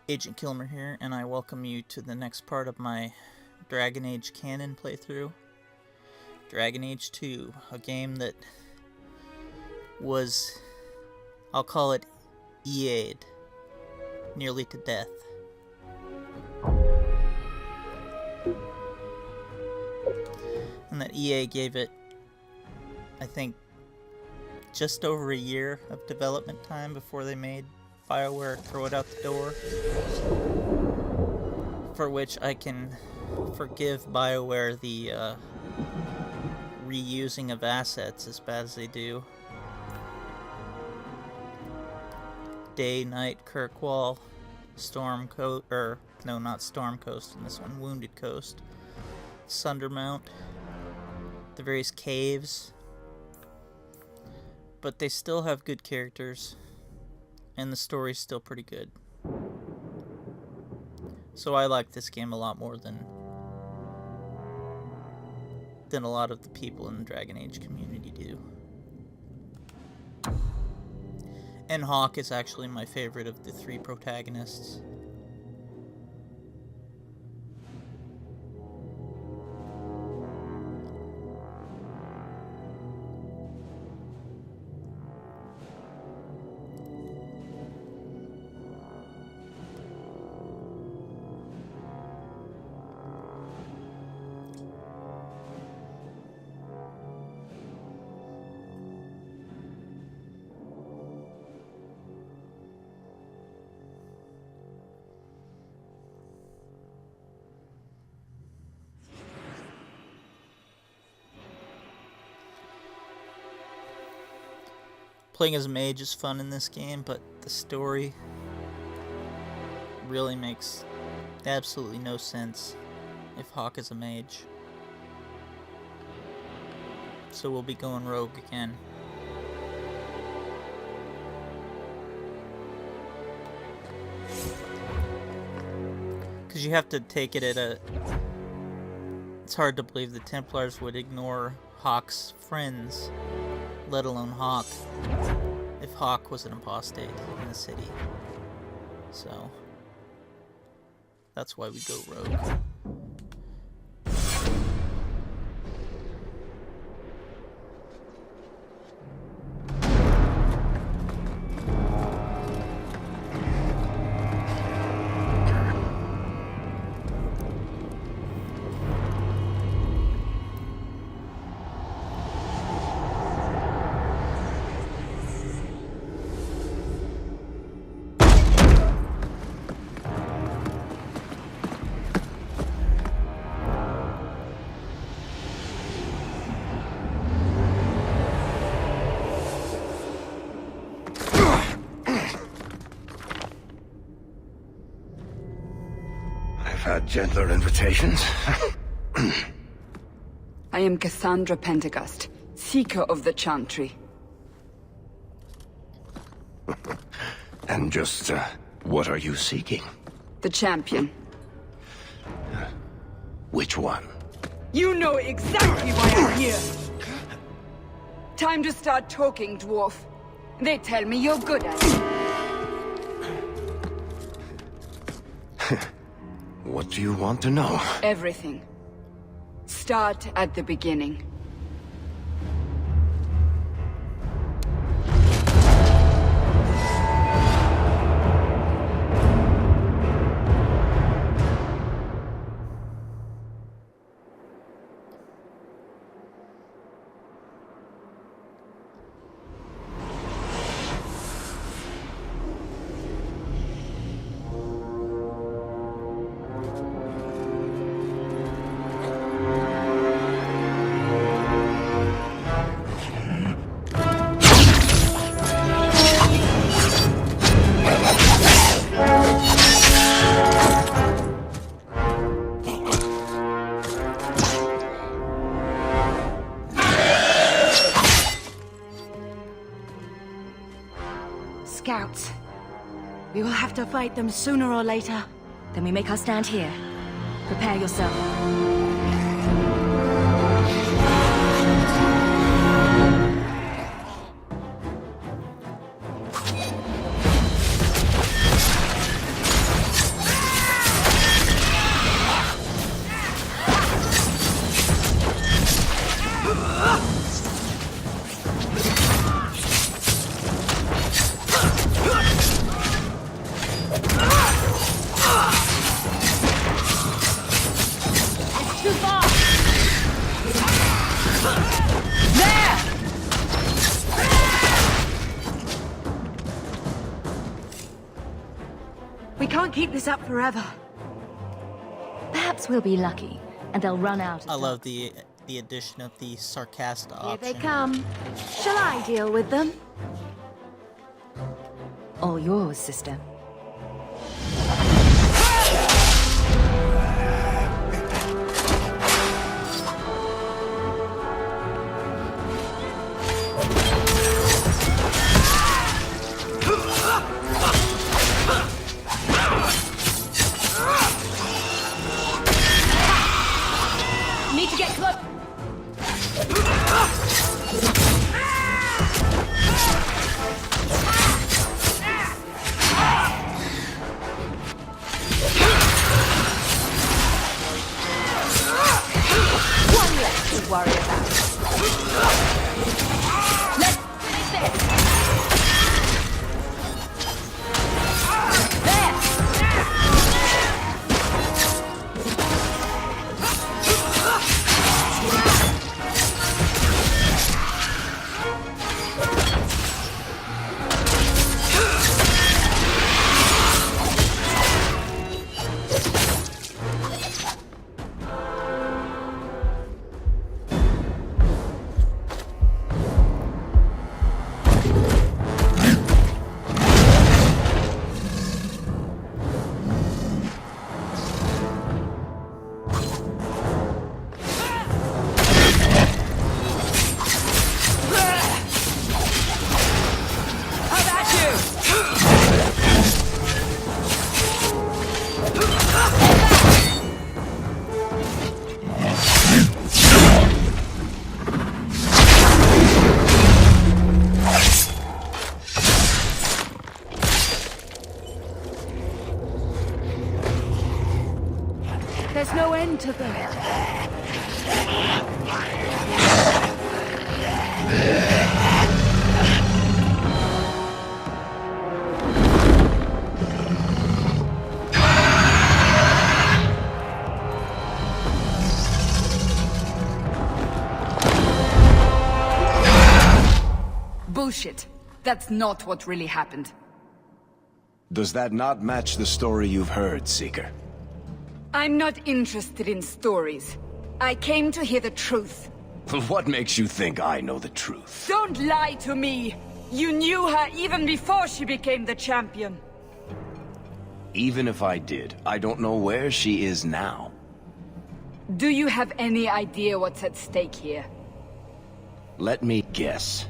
Agent Kilmer here, and I welcome you to the next part of my Dragon Age canon playthrough. Dragon Age 2, a game that was, I'll call it, EA'd nearly to death. And that EA gave it, I think, just over a year of development time before they made BioWare throw it out the door. For which I can forgive BioWare the reusing of assets as bad as they do. Day, Night, Kirkwall, Storm Coast, no, not Storm Coast in this one, Wounded Coast, Sundermount, the various caves. But they still have good characters, and the story's still pretty good. So I like this game a lot more than a lot of the people in the Dragon Age community do. And Hawke is actually my favorite of the three protagonists. Playing as a mage is fun in this game, but the story really makes absolutely no sense if Hawke is a mage. So we'll be going rogue again. Because you have to take it at a... It's hard to believe the Templars would ignore Hawke's friends, let alone Hawke, if Hawke was an apostate in the city. So that's why we go rogue. Had gentler invitations. I am Cassandra Pentecost, Seeker of the Chantry. And just, what are you seeking? The champion. Which one? You know exactly why I'm here! Time to start talking, dwarf. They tell me you're good at it. What do you want to know? Everything. Start at the beginning. Scouts. We will have to fight them sooner or later. Then we make our stand here. Prepare yourself. We can't keep this up forever. Perhaps we'll be lucky, and they'll run out. I love the addition of the sarcastic Here option. they come. Shall I deal with them? All yours, sister. Need to get close. One less to worry about. Let's finish this. There. There's no end to them. Bullshit. That's not what really happened. Does that not match the story you've heard, Seeker? I'm not interested in stories. I came to hear the truth. What makes you think I know the truth? Don't lie to me! You knew her even before she became the champion. Even if I did, I don't know where she is now. Do you have any idea what's at stake here? Let me guess.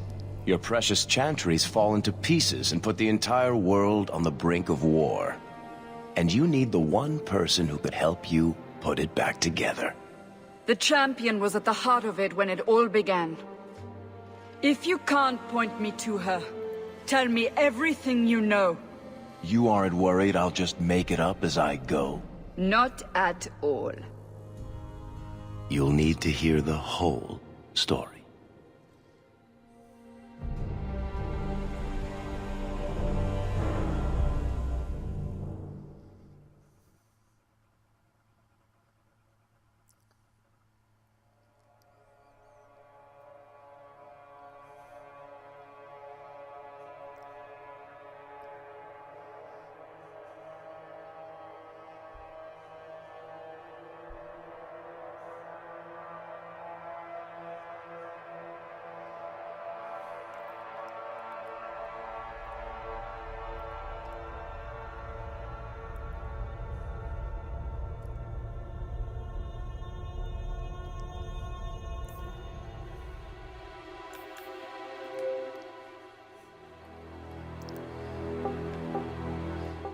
Your precious chantry's fallen to pieces and put the entire world on the brink of war. And you need the one person who could help you put it back together. The champion was at the heart of it when it all began. If you can't point me to her, tell me everything you know. You aren't worried I'll just make it up as I go? Not at all. You'll need to hear the whole story.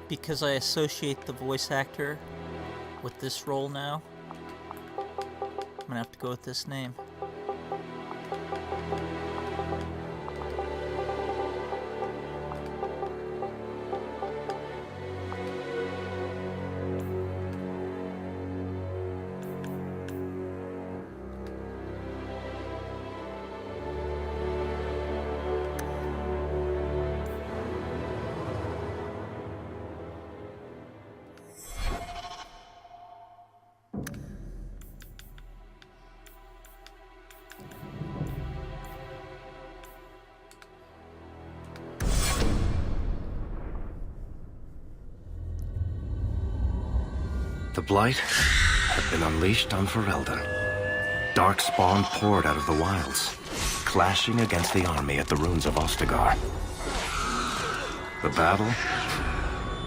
Because I associate the voice actor with this role now, I'm gonna have to go with this name. The Blight had been unleashed on Ferelden. Darkspawn poured out of the wilds, clashing against the army at the ruins of Ostegar. The battle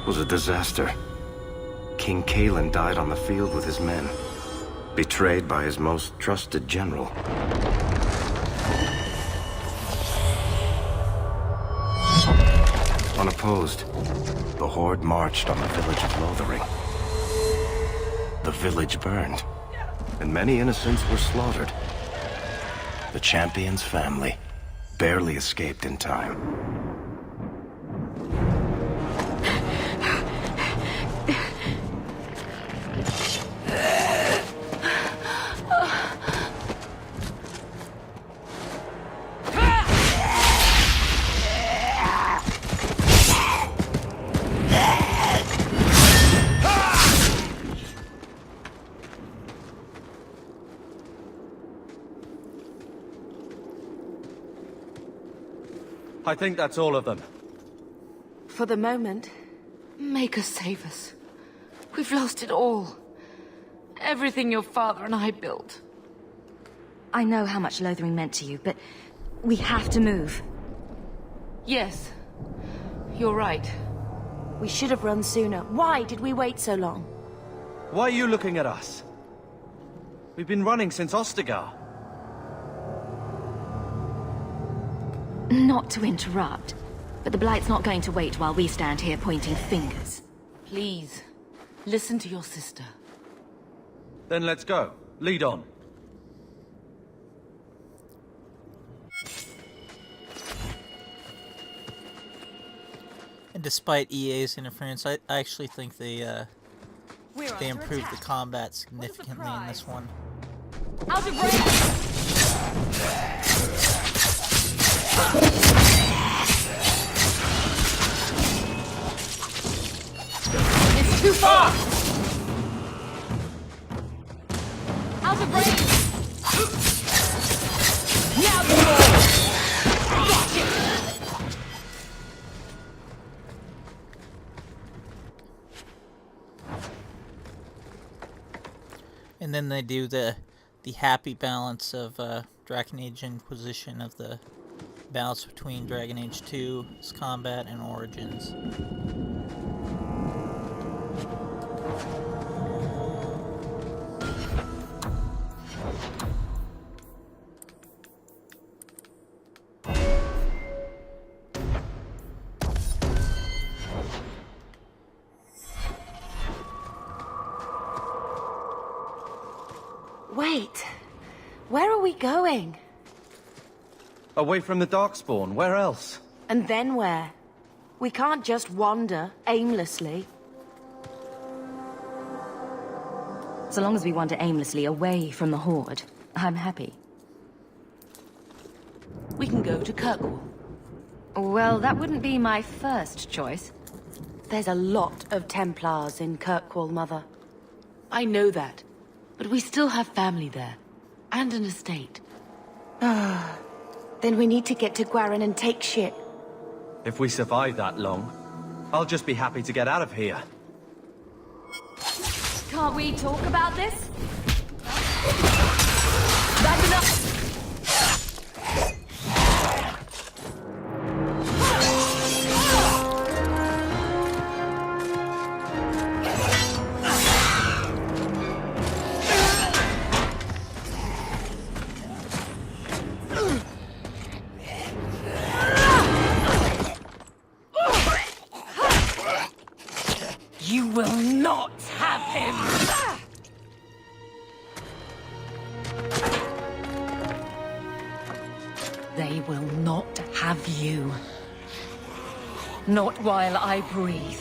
was a disaster. King Cailan died on the field with his men, betrayed by his most trusted general. Unopposed, the horde marched on the village of Lothering. The village burned, and many innocents were slaughtered. The champion's family barely escaped in time. I think that's all of them. For the moment, make us save us. We've lost it all. Everything your father and I built. I know how much Lothering meant to you, but we have to move. Yes, you're right. We should have run sooner. Why did we wait so long? Why are you looking at us? We've been running since Ostegar. Not to interrupt, but the Blight's not going to wait while we stand here pointing fingers. Please, listen to your sister. Then let's go. Lead on. And despite EA's interference, I actually think they improved the combat significantly in this one. Out of range! It's too far! Out of range! Now the ball! Gotcha! And then they do the happy balance of Dragon Age Inquisition, of the balance between Dragon Age 2's combat and Origins. Wait, where are we going? Away from the Darkspawn, where else? And then where? We can't just wander aimlessly. So long as we wander aimlessly away from the Horde, I'm happy. We can go to Kirkwall. Well, that wouldn't be my first choice. There's a lot of Templars in Kirkwall, Mother. I know that, but we still have family there, and an estate. Then we need to get to Gwaren and take shit. If we survive that long, I'll just be happy to get out of here. Can't we talk about this? That's enough! You will not have him! They will not have you. Not while I breathe.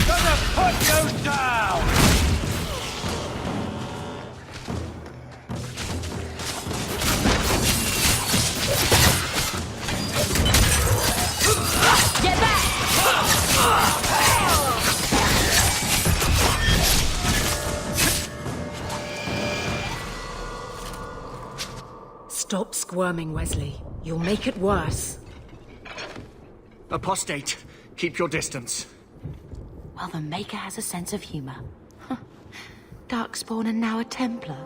Gonna put you down! Get back! Stop squirming, Wesley. You'll make it worse. Apostate, keep your distance. Well, the Maker has a sense of humor. Darkspawn and now a Templar.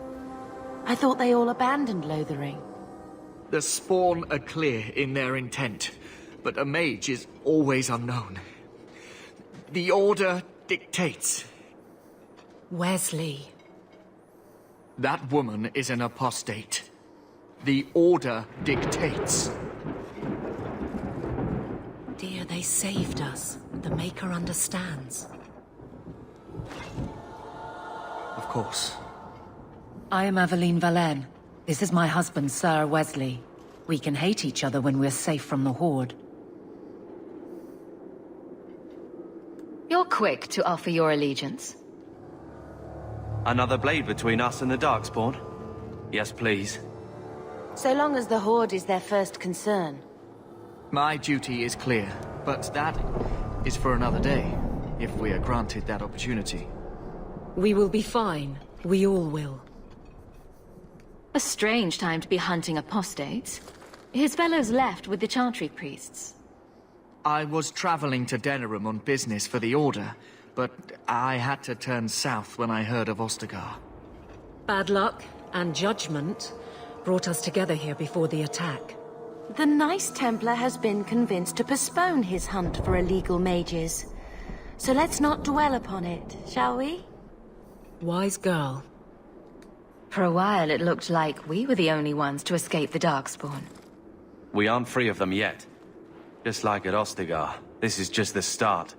I thought they all abandoned Lothering. The Spawn are clear in their intent, but a mage is always unknown. The Order dictates. Wesley. That woman is an apostate. The Order dictates. Dear, they saved us. The Maker understands. Of course. I am Aveline Valenne. This is my husband, Sir Wesley. We can hate each other when we're safe from the Horde. You're quick to offer your allegiance. Another blade between us and the Darkspawn? Yes, please. So long as the Horde is their first concern. My duty is clear, but that is for another day, if we are granted that opportunity. We will be fine. We all will. A strange time to be hunting apostates. His fellows left with the Chantry priests. I was traveling to Denerim on business for the Order, but I had to turn south when I heard of Ostegar. Bad luck and judgment brought us together here before the attack. The nice Templar has been convinced to postpone his hunt for illegal mages. So let's not dwell upon it, shall we? Wise girl. For a while it looked like we were the only ones to escape the Darkspawn. We aren't free of them yet. Just like at Ostegar, this is just the start.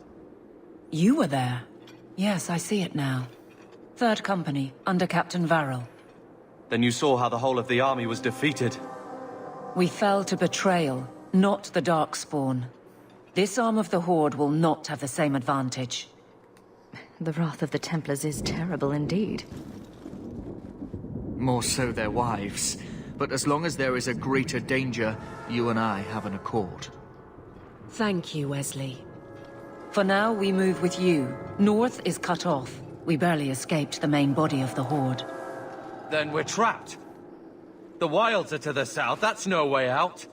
You were there. Yes, I see it now. Third Company, under Captain Varrel. Then you saw how the whole of the army was defeated. We fell to betrayal, not the Darkspawn. This arm of the Horde will not have the same advantage. The wrath of the Templars is terrible indeed. More so their wives. But as long as there is a greater danger, you and I have an accord. Thank you, Wesley. For now, we move with you. North is cut off. We barely escaped the main body of the Horde. Then we're trapped. The wilds are to the south, that's no way out.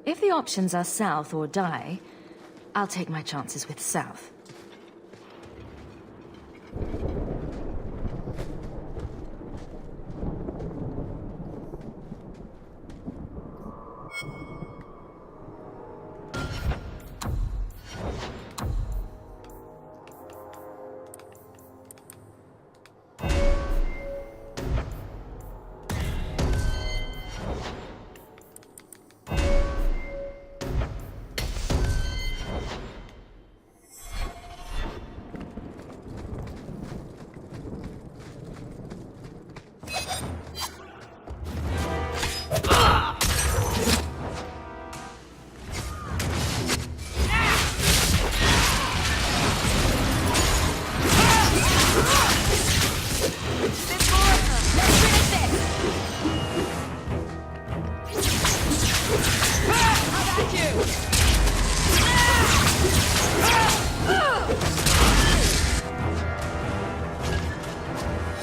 If the options are south or die, I'll take my chances with south.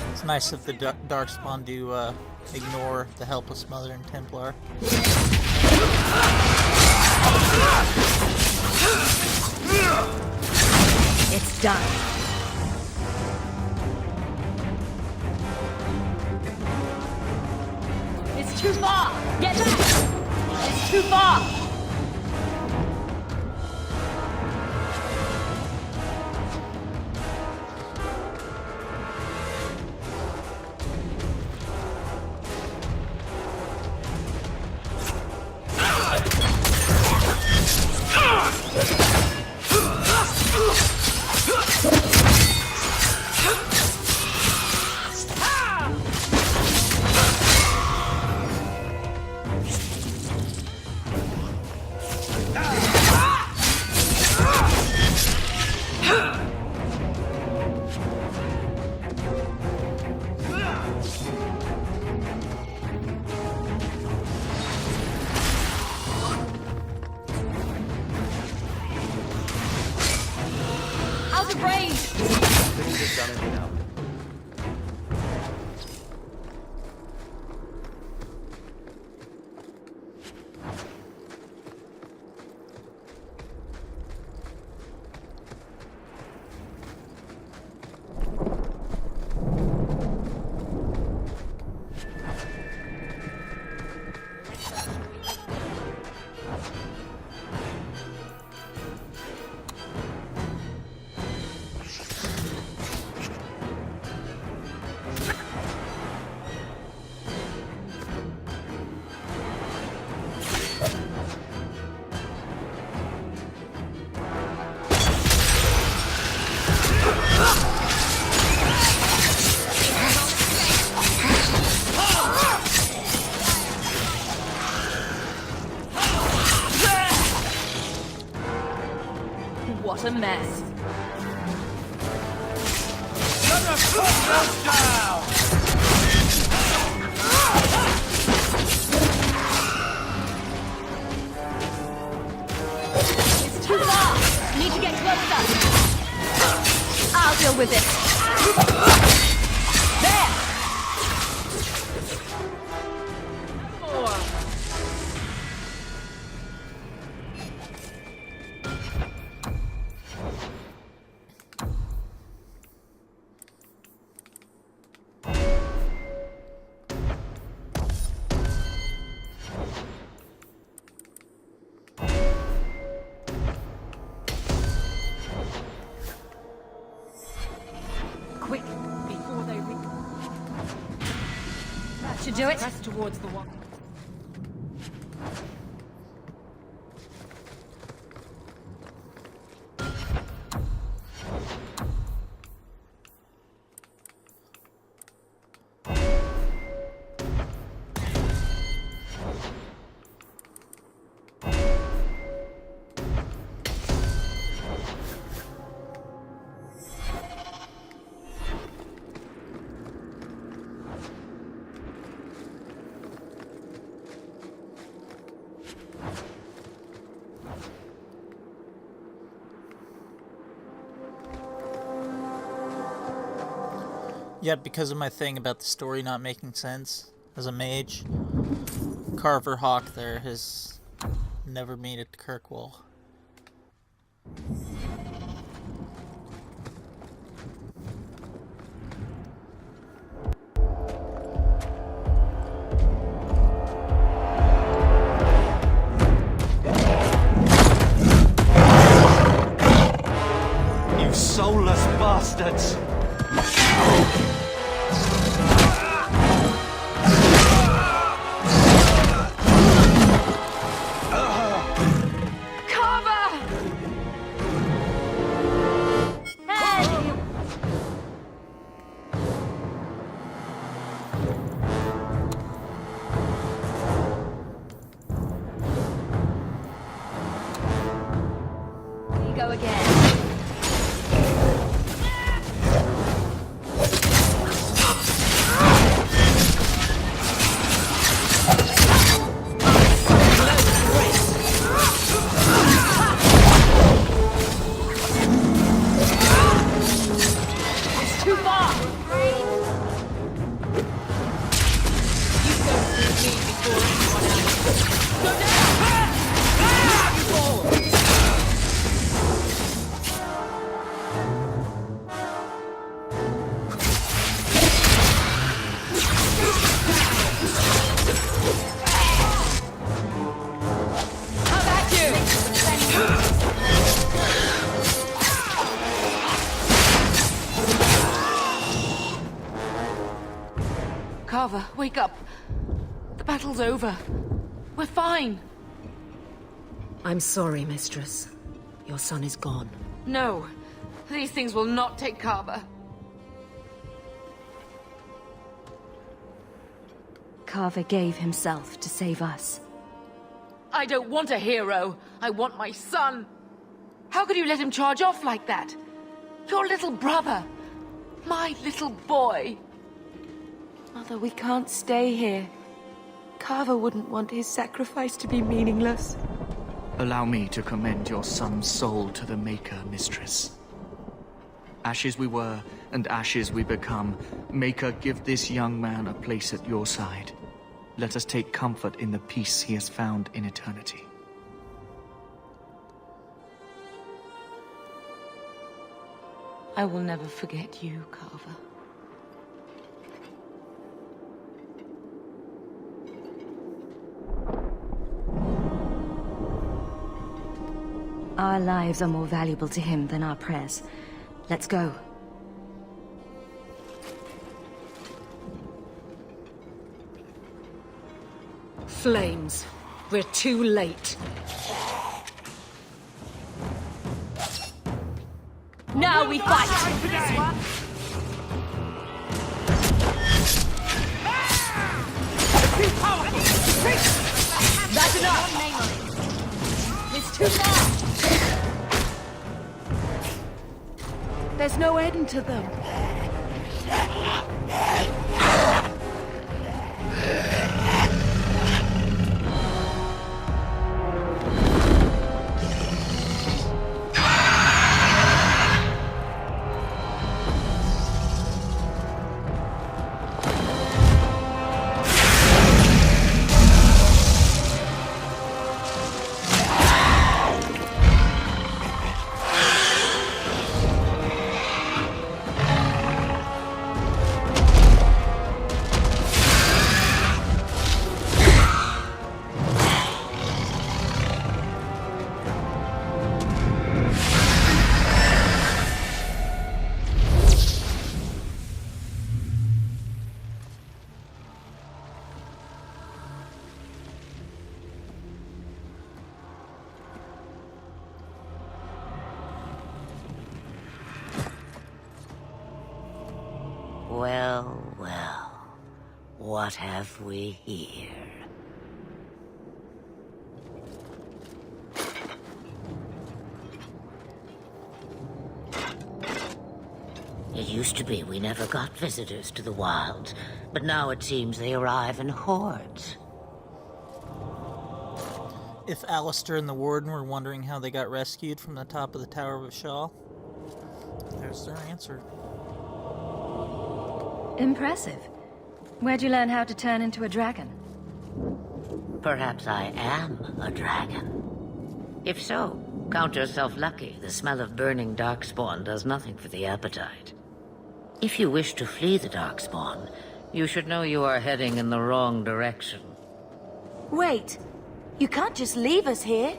It's nice of the Darkspawn to ignore the helpless Mother and Templar. It's done. It's too far! Get back! It's too far! a mess. It's too far! Need to get closer! I'll deal with it. There! Quick, before they That should do it. press towards the one. Yet, because of my thing about the story not making sense as a mage, Carver Hawke there has never made it to Kirkwall. You soulless bastards! Carver! Here you go again. It's too far! Come at you! Carver, wake up. The battle's over. We're fine. I'm sorry, Mistress. Your son is gone. No, these things will not take Carver. Carver gave himself to save us. I don't want a hero. I want my son. How could you let him charge off like that? Your little brother. My little boy. Mother, we can't stay here. Carver wouldn't want his sacrifice to be meaningless. Allow me to commend your son's soul to the Maker, Mistress. Ashes we were, and ashes we become. Maker, give this young man a place at your side. Let us take comfort in the peace he has found in eternity. I will never forget you, Carver. Our lives are more valuable to him than our prayers. Let's go. Flames. We're too late. Now we fight! That's enough! It's too far! There's no end to them. Well, well. What have we here? It used to be we never got visitors to the wilds, but now it seems they arrive in hordes. If Alistair and the Warden were wondering how they got rescued from the top of the Tower of Shaw, there's their answer. Impressive. Where'd you learn how to turn into a dragon? Perhaps I am a dragon. If so, count yourself lucky. The smell of burning Darkspawn does nothing for the appetite. If you wish to flee the Darkspawn, you should know you are heading in the wrong direction. Wait. You can't just leave us here.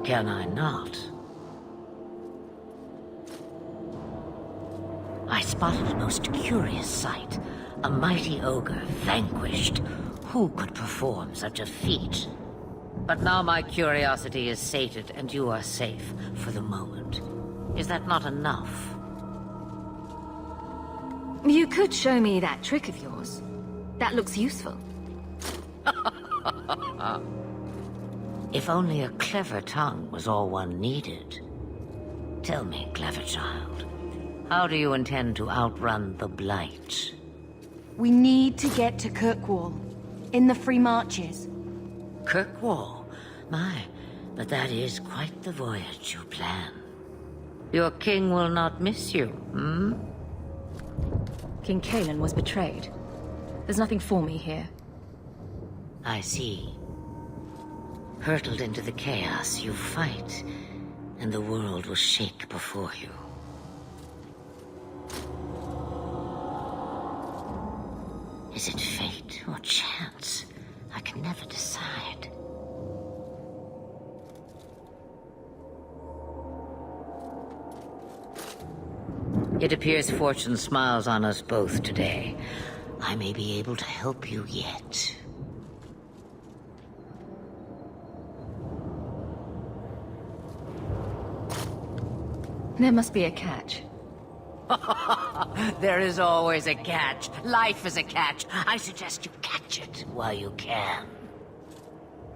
Can I not? I spotted a most curious sight. A mighty ogre vanquished. Who could perform such a feat? But now my curiosity is sated and you are safe for the moment. Is that not enough? You could show me that trick of yours. That looks useful. If only a clever tongue was all one needed. Tell me, clever child, how do you intend to outrun the Blight? We need to get to Kirkwall. In the Free Marches. Kirkwall? My, but that is quite the voyage you plan. Your king will not miss you, hmm? King Cailan was betrayed. There's nothing for me here. I see. Hurtled into the chaos, you fight, and the world will shake before you. Is it fate or chance? I can never decide. It appears fortune smiles on us both today. I may be able to help you yet. There must be a catch. There is always a catch. Life is a catch. I suggest you catch it while you can.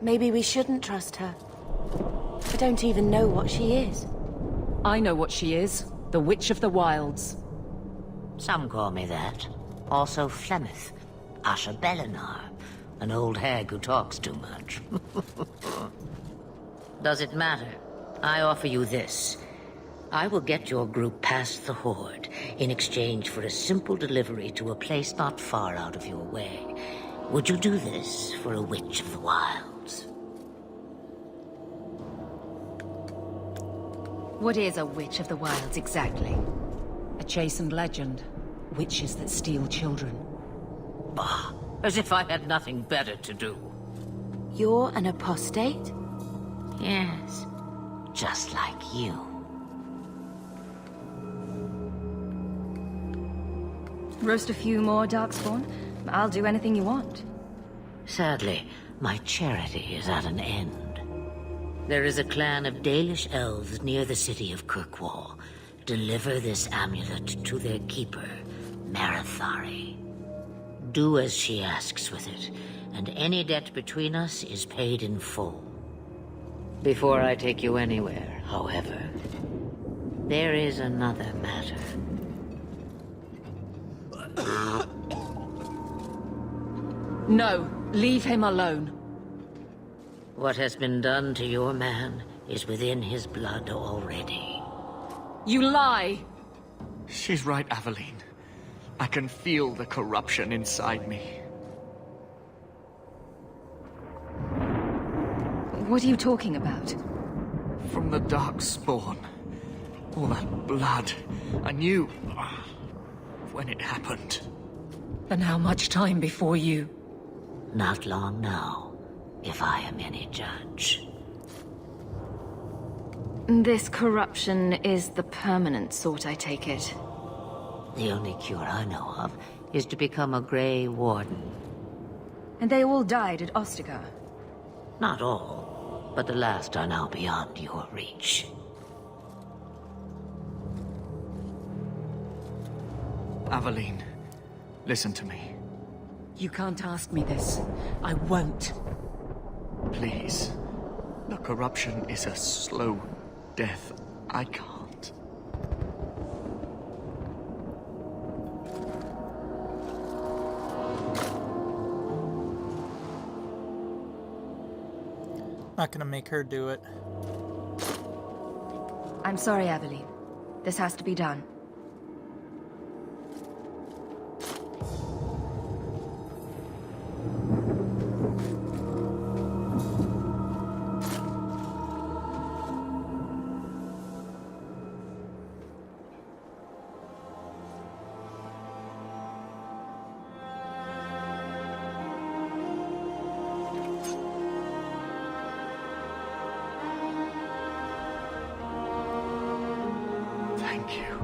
Maybe we shouldn't trust her. I don't even know what she is. I know what she is. The Witch of the Wilds. Some call me that. Also Flemeth, Asha Belinar, an old hag who talks too much. Does it matter? I offer you this. I will get your group past the Horde in exchange for a simple delivery to a place not far out of your way. Would you do this for a Witch of the Wilds? What is a Witch of the Wilds exactly? A chastened legend. Witches that steal children. Bah, as if I had nothing better to do. You're an apostate? Yes, just like you. Roast a few more Darkspawn? I'll do anything you want. Sadly, my charity is at an end. There is a clan of Dalish elves near the city of Kirkwall. Deliver this amulet to their keeper, Marathari. Do as she asks with it, and any debt between us is paid in full. Before I take you anywhere, however, There is another matter. No, leave him alone. What has been done to your man is within his blood already. You lie! She's right, Aveline. I can feel the corruption inside me. What are you talking about? From the Darkspawn. All that blood. I knew when it happened. And how much time before you? Not long now, if I am any judge. This corruption is the permanent sort, I take it. The only cure I know of is to become a Grey Warden. And they all died at Ostegar. Not all, but the last are now beyond your reach. Aveline, listen to me. You can't ask me this. I won't. Please. The corruption is a slow death. I can't. Not gonna make her do it. I'm sorry, Aveline. This has to be done. Thank you.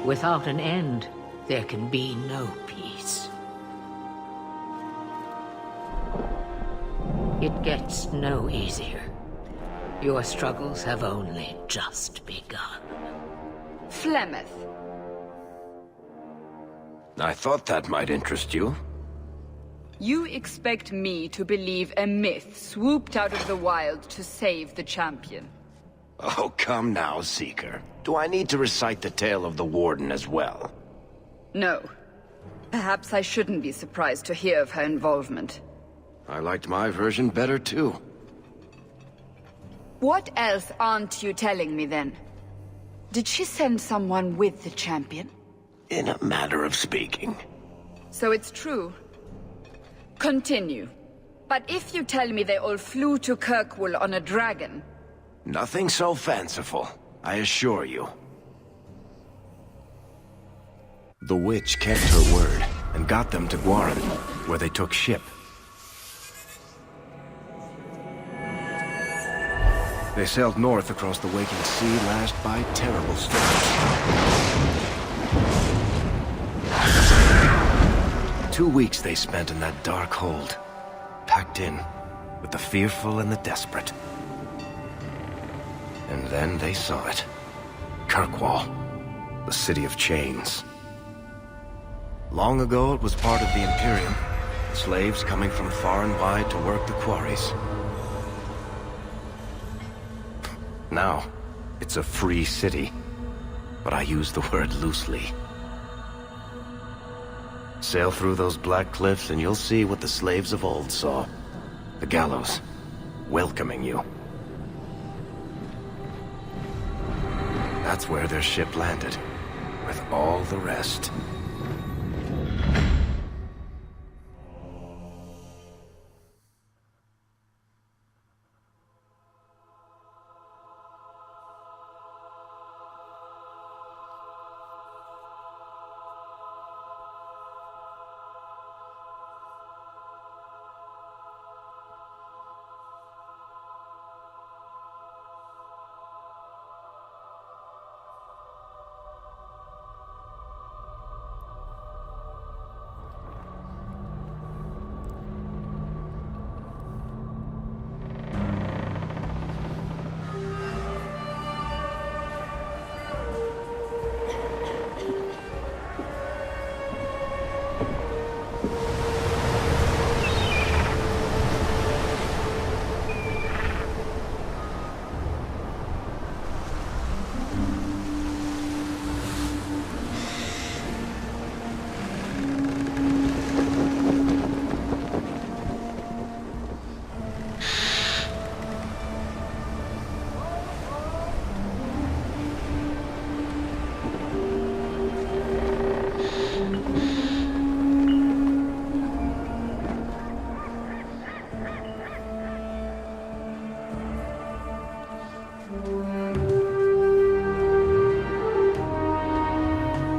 Without an end, there can be no peace. It gets no easier. Your struggles have only just begun. Flemeth. I thought that might interest you. You expect me to believe a myth swooped out of the wild to save the champion? Oh, come now, Seeker. Do I need to recite the tale of the Warden as well? No. Perhaps I shouldn't be surprised to hear of her involvement. I liked my version better, too. What else aren't you telling me, then? Did she send someone with the champion? In a matter of speaking. So it's true. Continue. But if you tell me they all flew to Kirkwall on a dragon... Nothing so fanciful, I assure you. The witch kept her word, and got them to Guaran, where they took ship. They sailed north across the waking sea, lashed by terrible storms. 2 weeks they spent in that dark hold, packed in with the fearful and the desperate. And then they saw it. Kirkwall, the city of chains. Long ago it was part of the Imperium, slaves coming from far and wide to work the quarries. Now, it's a free city, but I use the word loosely. Sail through those black cliffs and you'll see what the slaves of old saw. The gallows, welcoming you. That's where their ship landed, with all the rest.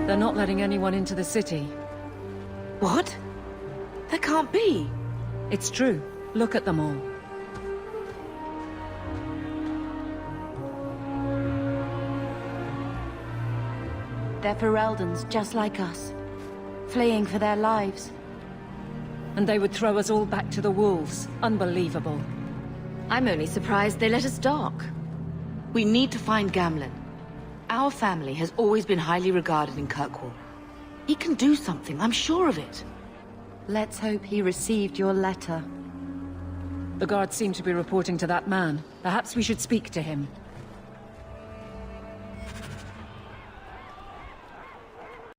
They're not letting anyone into the city. What? That can't be. It's true. Look at them all. They're Ferelden's, just like us. Fleeing for their lives. And they would throw us all back to the wolves. Unbelievable. I'm only surprised they let us dock. We need to find Gamlen. Our family has always been highly regarded in Kirkwall. He can do something, I'm sure of it. Let's hope he received your letter. The guards seem to be reporting to that man. Perhaps we should speak to him.